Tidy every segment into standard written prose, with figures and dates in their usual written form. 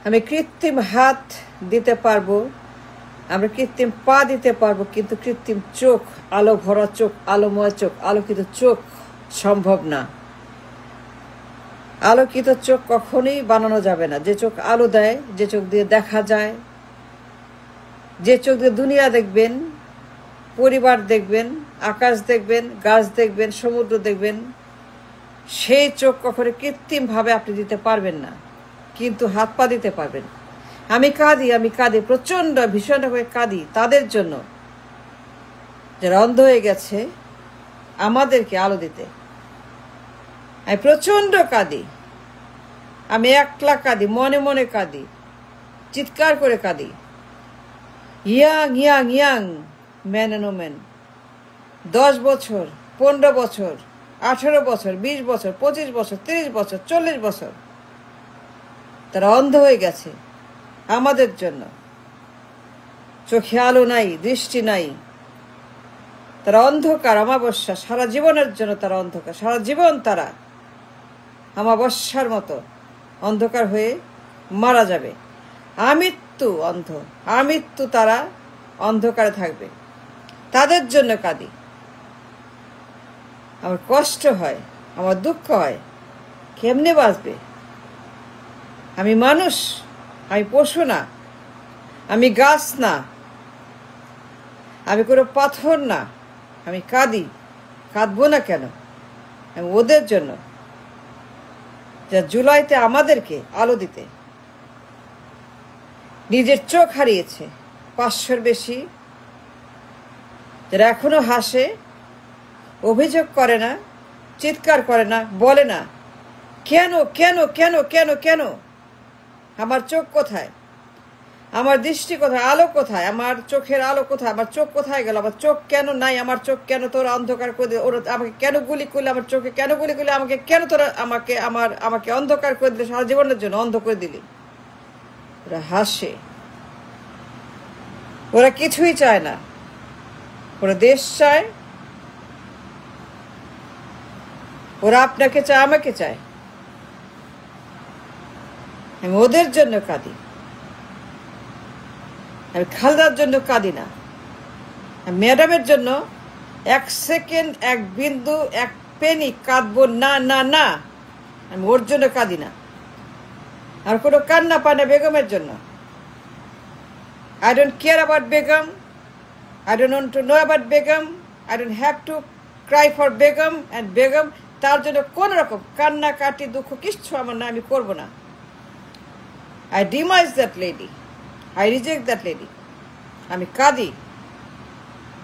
আমি কৃত্রিম হাত দিতে পারবো, আমরা কৃত্রিম পা দিতে পারবো, কিন্তু কৃত্রিম চোখ, আলো ভরা চোখ, আলোময় চোখ, আলোকিত চোখ সম্ভব না। আলোকিত চোখ কখনোই বানানো যাবে না। যে চোখ আলো দেয়, যে চোখ দিয়ে দেখা যায়, যে চোখ দিয়ে দুনিয়া দেখবেন, পরিবার দেখবেন, আকাশ দেখবেন, গাছ দেখবেন, সমুদ্র দেখবেন, সেই চোখ কখনো কৃত্রিমভাবে আপনি দিতে পারবেন না, কিন্তু হাত পা দিতে পারবেন। আমি কাঁদি প্রচন্ড ভীষণ হয়ে কাঁদি তাদের জন্য যারা অন্ধ হয়ে গেছে, আমাদেরকে আলো দিতে। আমি প্রচন্ড কাঁদি, আমি একলা কাঁদি, মনে মনে কাঁদি, চিৎকার করে কাঁদি। Young young young man and women, 10 বছর, 15 বছর, 18 বছর, 20 বছর, 25 বছর, 30 বছর, 40 বছর তারা অন্ধ হয়ে গেছে আমাদের জন্য। চোখে আলো নাই, দৃষ্টি নাই, তারা অন্ধকার, অমাবস্যা, সারা জীবনের জন্য তারা অন্ধকার, সারা জীবন তারা অমাবস্যার মতো অন্ধকার হয়ে মারা যাবে। আমৃত্যু অন্ধ, আমৃত্যু তারা অন্ধকারে থাকবে। তাদের জন্য কাঁদি, আমার কষ্ট হয়, আমার দুঃখ হয়। কেমনে বাঁচবে? আমি মানুষ, আমি পশু না, আমি গাছ না, আমি কোনো পাথর না। আমি কাঁদি, কাঁদবো না কেন? আমি ওদের জন্য, যা জুলাইতে আমাদেরকে আলো দিতে নিজের চোখ হারিয়েছে। 500-র বেশি যারা এখনো হাসে, অভিযোগ করে না, চিৎকার করে না, বলে না কেন কেন কেন কেন কেন? আমার চোখ কোথায়? আমার দৃষ্টি কোথায়? আলো কোথায়? আমার চোখের আলো কোথায়? আমার চোখ কোথায় গেল? আমার চোখ কেন নাই? আমার চোখ কেন তোরা অন্ধকার করে দিল? ওরা আমাকে কেন গুলি করলে? আমার চোখে কেন গুলি করলে? আমাকে কেন তোরা আমাকে অন্ধকার করে দিলে? সারা জীবনের জন্য অন্ধ করে দিলি। ওরা হাসে, ওরা কিছুই চায় না। ওরা দেশ চায়, ওরা আপনাকে চায়, আমাকে চায়। আমি ওদের জন্য কাঁদি, আমি খালদার জন্য কাঁদি না। ম্যাডামের জন্য 1 সেকেন্ড, 1 বিন্দু, 1 পেনি কাঁদবো না না না। আমি ওর জন্য কাঁদি না। আর কোনো কান্না পায় না বেগমের জন্য। I don't care about Begum. I don't want to know about Begum. I don't have to cry for Begum and Begum. তার জন্য কোন রকম কান্না কাটি দুঃখ কিচ্ছু আমার না, আমি করবো না। I demise that lady. I reject that lady. আমি কাঁদি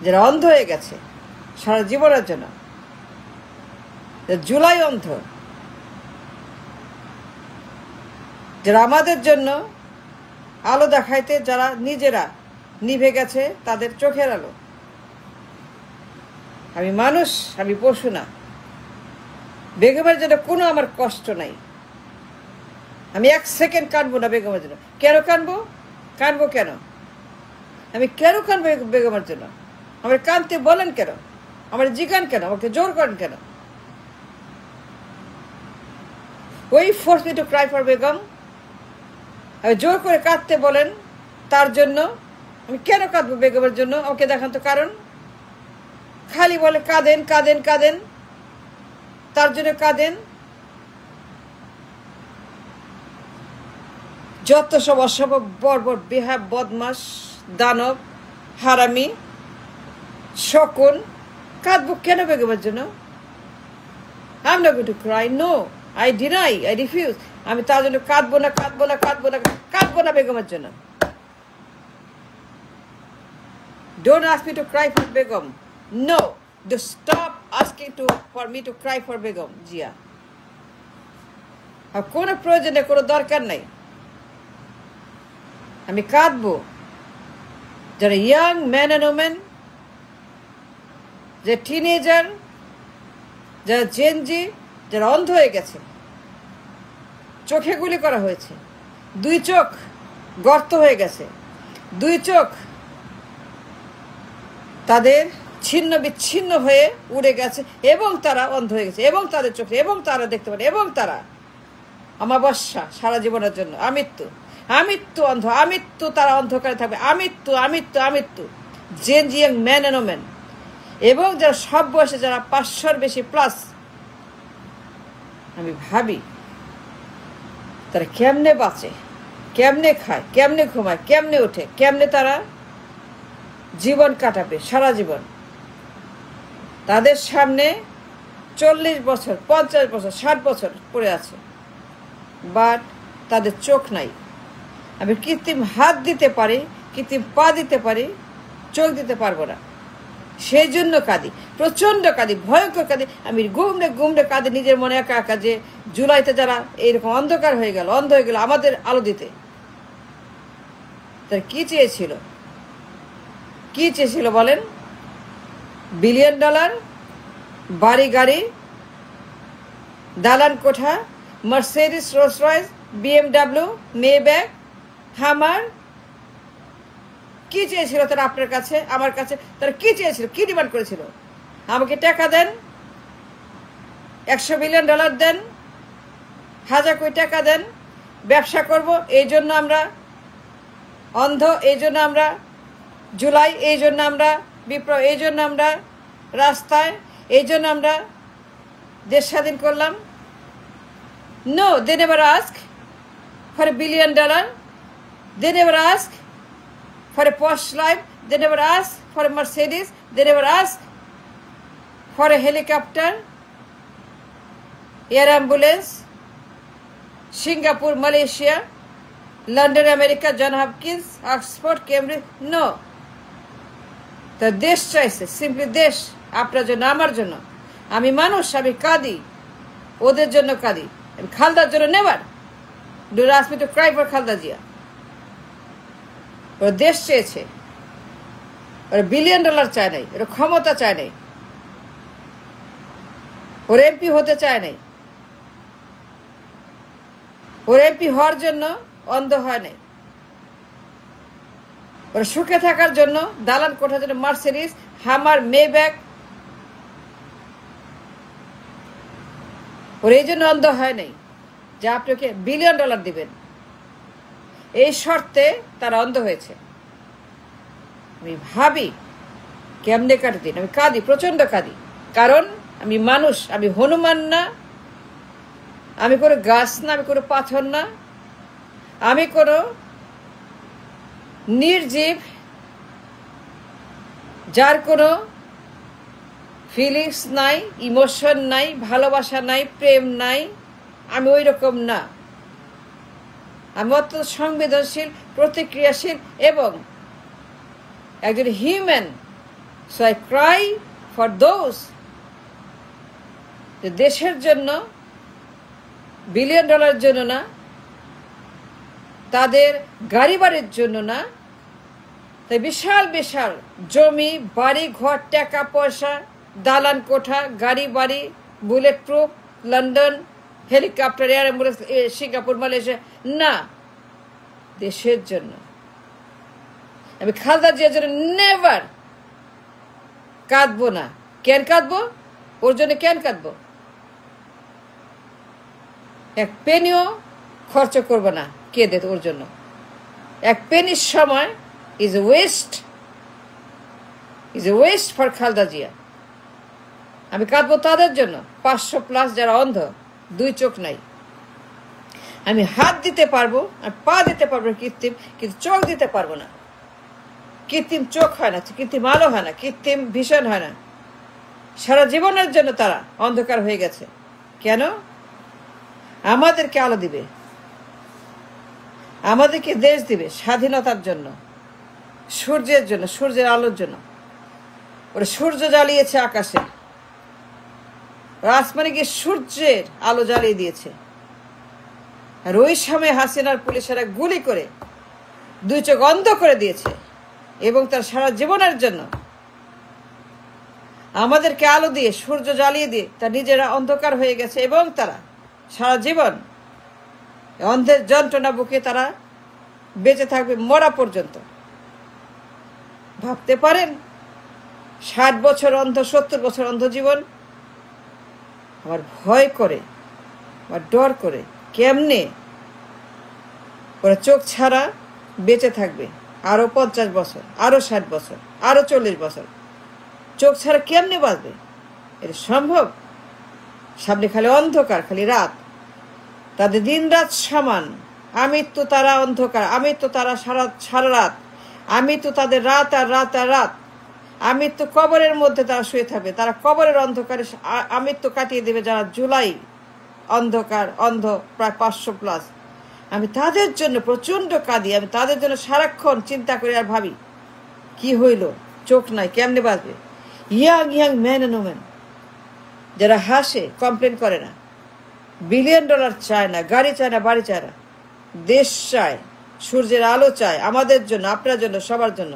যারা অন্ধ হয়ে গেছে সারা জীবনের জন্য। জুলাই অন্ধ, যারা আমাদের জন্য আলো দেখাইতে, যারা নিজেরা নিভে গেছে তাদের চোখের আলো। আমি মানুষ, আমি পশু না। বেগমের জন্য কোনো আমার কষ্ট নাই। আমি 1 সেকেন্ড কাঁদবো না বেগমের জন্য। কেন কাঁদবো? কাঁদবো কেন? আমি কেন কাঁদবো বেগমের জন্য? আমার কাঁদতে বলেন কেন? আমার জিজ্ঞান কেন? আমাকে জোর করেন কেন? ওই force me to cry for Begum. আমি জোর করে কাঁদতে বলেন তার জন্য। আমি কেন কাঁদবো বেগমের জন্য? আমাকে দেখান তো কারণ। খালি বলে কাঁদেন কাঁদেন কাঁদেন, তার জন্য কাঁদেন। যত সব অসম্ভব বর্বর, বেহাব, বদমাস, দানব, হারামি, শকুন, কাঁদবো কেন বেগমের জন্য? I'm not going to cry. No, I deny, I refuse. আমি তার জন্য কাঁদবো না, কাঁদবো না, কাঁদবো না, কাঁদবো না বেগমের জন্য। Don't ask me to cry for Begum. No, just stop asking for me to cry for Begum, Jia. আর কোনো প্রয়োজনে কোনো দরকার নাই। আমি কাঁদবো যারা ইয়াং ম্যান অ্যান্ড ওমেন, যে টিনেজার, যারা জেনজি, যারা অন্ধ হয়ে গেছে, চোখে গুলি করা হয়েছে, 2 চোখ গর্ত হয়ে গেছে, 2 চোখ তাদের ছিন্ন বিচ্ছিন্ন হয়ে উড়ে গেছে, এবং তারা অন্ধ হয়ে গেছে, এবং তাদের চোখে, এবং তারা দেখতে পারে, এবং তারা অমাবস্যা সারা জীবনের জন্য আমৃত্যু। আমৃত্যু অন্ধ, আমৃত্যু তারা অন্ধকারে থাকবে, আমৃত্যু আমৃত্যু আমৃত্যু। Gen Z young men and women, এবং যারা সব বয়সে, যারা 500-র বেশি প্লাস, আমি ভাবি তারা কেমনে বাঁচে, কেমনে খায়, কেমনে ঘুমায়, কেমনে ওঠে, কেমনে তারা জীবন কাটাবে সারা জীবন। তাদের সামনে 40 বছর, 50 বছর, 60 বছর পড়ে আছে, বাট তাদের চোখ নাই। আমি কৃত্রিম হাত দিতে পারি, কৃত্রিম পা দিতে পারি, চোখ দিতে পারবো না। সেই জন্য কাঁদি, প্রচণ্ড কাঁদি, ভয়ঙ্কর কাঁদি। আমি গুমড়ে গুমড়ে কাঁদি নিজের মনে একা একা, যে জুলাইতে যারা এইরকম অন্ধকার হয়ে গেল, অন্ধ হয়ে গেল আমাদের আলো দিতে। তার কি চেয়েছিল, কি চেয়েছিল বলেন? $1 বিলিয়ন, বাড়ি গাড়ি, দালান কোঠা, Mercedes, Rolls Royce, BMW, Maybach, হামার। কি চেয়েছিল তারা আপনার কাছে, আমার কাছে? তারা কি চেয়েছিল, কি ডিমান্ড করেছিল? আমাকে টাকা দেন, $100 বিলিয়ন দেন, 1000 কোটি টাকা দেন, ব্যবসা করব। এই জন্য আমরা অন্ধ, এই জন্য আমরা জুলাই, এই জন্য আমরা বিপ্লব, এই জন্য আমরা রাস্তায়, এই জন্য আমরা দেশ স্বাধীন করলাম। No, they never ask for $1 billion, they never ask for a posh life, they never ask for a Mercedes, they never ask for a helicopter, air ambulance, Singapore, Malaysia, London, America, John Hopkins, Oxford, Cambridge. No, তা দেশ চাইছে, simply দেশ, আপনার জন্য, আমার জন্য। আমি মানুষ, আমি কাঁদি, ওদের জন্য কাঁদি। আমি খালদার জন্য never do ask me to cry for Khaleda Zia. ওরা দেশ চেয়েছে, ওরা $1 বিলিয়ন চায় নাই, ওরা ক্ষমতা চায় নাই, ওরা এমপি হতে চায় নাই, ওরা এমপি হওয়ার জন্য অন্ধ হয় নাই, ওরা সুখে থাকার জন্য, দালান কোঠার জন্য, মার্সিডিজ, হামার, মেব্যাক, ওরা এই জন্য অন্ধ হয় নাই যে আপনাকে $1 বিলিয়ন দিবেন। এই শর্তে তারা অন্ধ হয়েছে। আমি ভাবি কেমনে কাটে দিন, আমি কাঁদি, প্রচন্ড কাঁদি। কারণ আমি মানুষ, আমি হনুমান না, আমি কোনো গাছ না, আমি কোনো পাথর না, আমি কোনো নির্জীব যার কোনো ফিলিংস নাই, ইমোশন নাই, ভালোবাসা নাই, প্রেম নাই। আমি ওই রকম না। আমি অত্যন্ত সংবেদনশীল, প্রতিক্রিয়াশীল এবং একজন human. So I Cry for those, যে দেশের জন্য, $1 বিলিয়ন জন্য না, তাদের গাড়ি বাড়ির জন্য না, তাই বিশাল বিশাল জমি, বাড়ি ঘর, টাকা পয়সা, দালান কোঠা, গাড়ি বাড়ি, bullet proof, London, helicopter, air ambulance, Singapore, Malaysia না, দেশের জন্য। আমি খালদা জিয়ার জন্য নেভার কাঁদবো না। কেন কাঁদবো? ওর জন্য কেন কাঁদবো? এক পেনিও খরচ করবো না কেঁদে ওর জন্য। এক পেনির সময় is a West for Khaleda Zia. আমি কাঁদবো তাদের জন্য, 500+ যারা অন্ধ, 2 চোখ নাই। আমি হাত দিতে পারবো, আমি পা দিতে পারবো কৃত্রিম, কিন্তু চোখ দিতে পারবো না। কৃত্রিম চোখ হয় না, কৃত্রিম আলো হয় না, কৃত্রিম ভীষণ হয় না। সারা জীবনের জন্য তারা অন্ধকার হয়ে গেছে। কেন? আমাদেরকে আলো দিবে, আমাদেরকে দেশ দিবে স্বাধীনতার জন্য, সূর্যের জন্য, সূর্যের আলোর জন্য। ওরা সূর্য জ্বালিয়েছে আকাশে, আসমানে গিয়ে সূর্যের আলো জ্বালিয়ে দিয়েছে। আর ওই সময় হাসিনার পুলিশেরা গুলি করে 2 চোখ অন্ধ করে দিয়েছে। এবং তার সারা জীবনের জন্য আমাদেরকে আলো দিয়ে, সূর্য জ্বালিয়ে দিয়ে তার নিজেরা অন্ধকার হয়ে গেছে। এবং তারা সারা জীবন অন্ধের যন্ত্রণা বুকে তারা বেঁচে থাকবে মরা পর্যন্ত। ভাবতে পারেন 60 বছর অন্ধ, 70 বছর অন্ধ জীবন। আমার ভয় করে, আমার ডর করে, কেমনে ওরা চোখ ছাড়া বেঁচে থাকবে আরো 50 বছর, আরো 60 বছর, আরো 40 বছর। চোখ ছাড়া কেমনে বাঁচবে? এটা সম্ভব? সামনে খালি অন্ধকার, খালি রাত। তাদের দিন রাত সমান। আমি তো তারা অন্ধকার, আমি তো তারা সারা রাত, আমি তো তাদের রাত আর রাত আর রাত। আমি তো কবরের মধ্যে তারা শুয়ে থাকবে, তারা কবরের অন্ধকারে আমি তো কাটিয়ে দেবে যারা জুলাই অন্ধকার অন্ধ প্রায় 500+। আমি তাদের জন্য প্রচন্ড কাঁদি, আমি তাদের জন্য সারাক্ষণ চিন্তা করি আর ভাবি কি হইল, চোখ নাই কেমনে বাঁচবে। Young young man and women যারা হাসে, কমপ্লেন করে না, $বিলিয়ন চায় না, গাড়ি চায় না, বাড়ি চায় না, দেশ চায়, সূর্যের আলো চায়, আমাদের জন্য, আপনার জন্য, সবার জন্য।